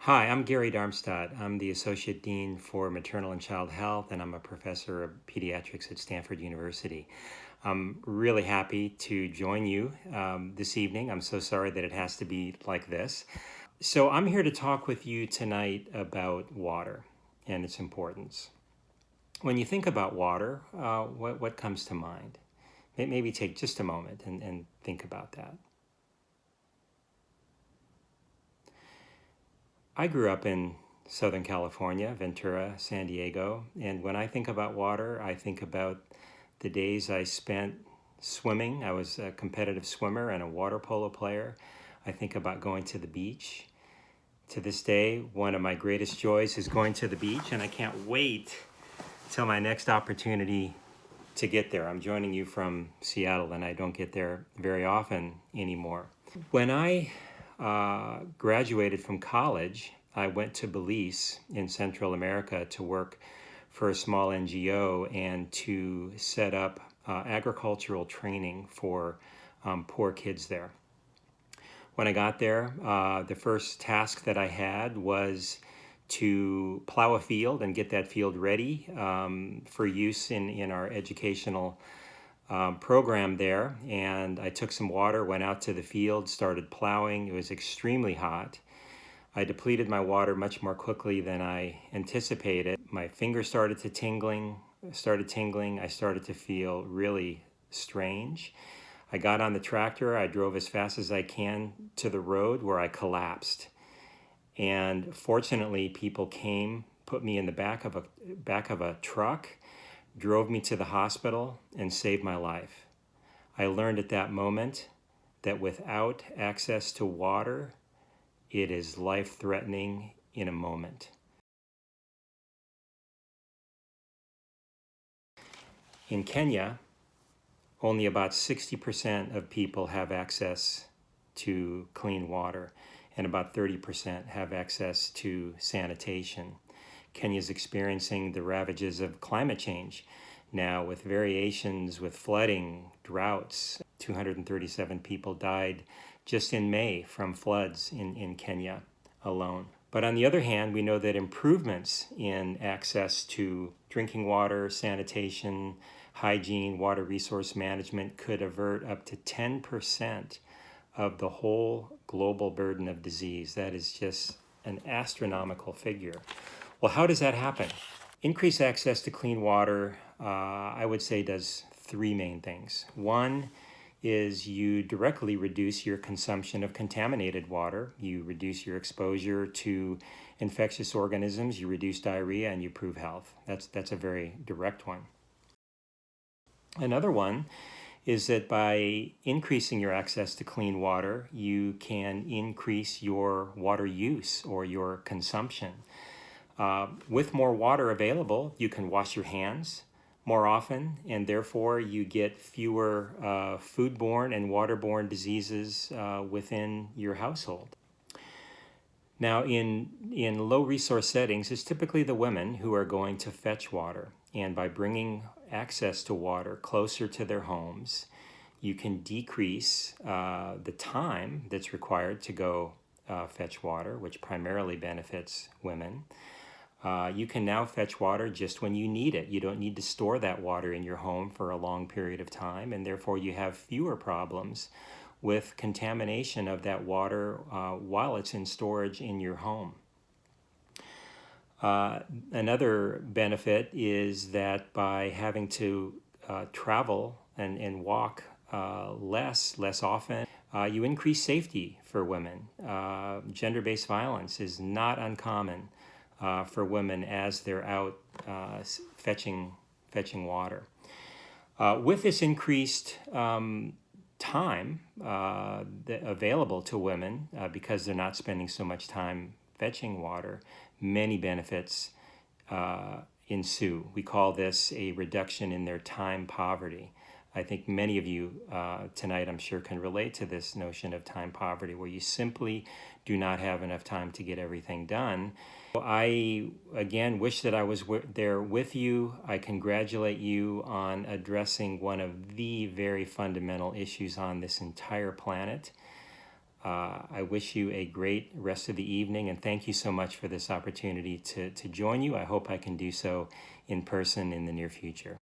Hi, I'm Gary Darmstadt. I'm the Associate Dean for Maternal and Child Health, and I'm a professor of pediatrics at Stanford University. I'm really happy to join you this evening. I'm so sorry that it has to be like this. So, I'm here to talk with you tonight about water and its importance. When you think about water, what comes to mind? Maybe take just a moment and think about that. I grew up in Southern California, Ventura, San Diego, and when I think about water, I think about the days I spent swimming. I was a competitive swimmer and a water polo player. I think about going to the beach. To this day, one of my greatest joys is going to the beach, and I can't wait till my next opportunity to get there. I'm joining you from Seattle, and I don't get there very often anymore. When I graduated from college, I went to Belize in Central America to work for a small NGO and to set up agricultural training for poor kids there. When I got there, the first task that I had was to plow a field and get that field ready for use in our educational program there. And I took some water, went out to the field, started plowing. It was extremely hot. I depleted my water much more quickly than I anticipated. My fingers started tingling. I started to feel really strange. I got on the tractor. I drove as fast as I can to the road where I collapsed. And fortunately, people came, put me in the back of a truck, drove me to the hospital, and saved my life. I learned at that moment that without access to water, it is life-threatening in a moment. In Kenya, only about 60% of people have access to clean water, and about 30% have access to sanitation. Kenya is experiencing the ravages of climate change now, with variations with flooding, droughts. 237 people died just in May from floods in Kenya alone. But on the other hand, we know that improvements in access to drinking water, sanitation, hygiene, water resource management could avert up to 10% of the whole global burden of disease. That is just an astronomical figure. Well, how does that happen? Increased access to clean water, I would say, does three main things. One is you directly reduce your consumption of contaminated water. You reduce your exposure to infectious organisms, you reduce diarrhea, and you improve health. That's a very direct one. Another one is that by increasing your access to clean water, you can increase your water use or your consumption. With more water available, you can wash your hands more often, and therefore you get fewer foodborne and waterborne diseases within your household. Now, in low resource settings, it's typically the women who are going to fetch water. And by bringing access to water closer to their homes, you can decrease the time that's required to go fetch water, which primarily benefits women. You can now fetch water just when you need it. You don't need to store that water in your home for a long period of time, and therefore you have fewer problems with contamination of that water while it's in storage in your home. Another benefit is that by having to travel and walk less often, you increase safety for women. Gender-based violence is not uncommon for women as they're out fetching water. With this increased time available to women, because they're not spending so much time fetching water, many benefits ensue. We call this a reduction in their time poverty. I think many of you tonight, I'm sure, can relate to this notion of time poverty, where you simply do not have enough time to get everything done. I, again, wish that I was there with you. I congratulate you on addressing one of the very fundamental issues on this entire planet. I wish you a great rest of the evening, and thank you so much for this opportunity to join you. I hope I can do so in person in the near future.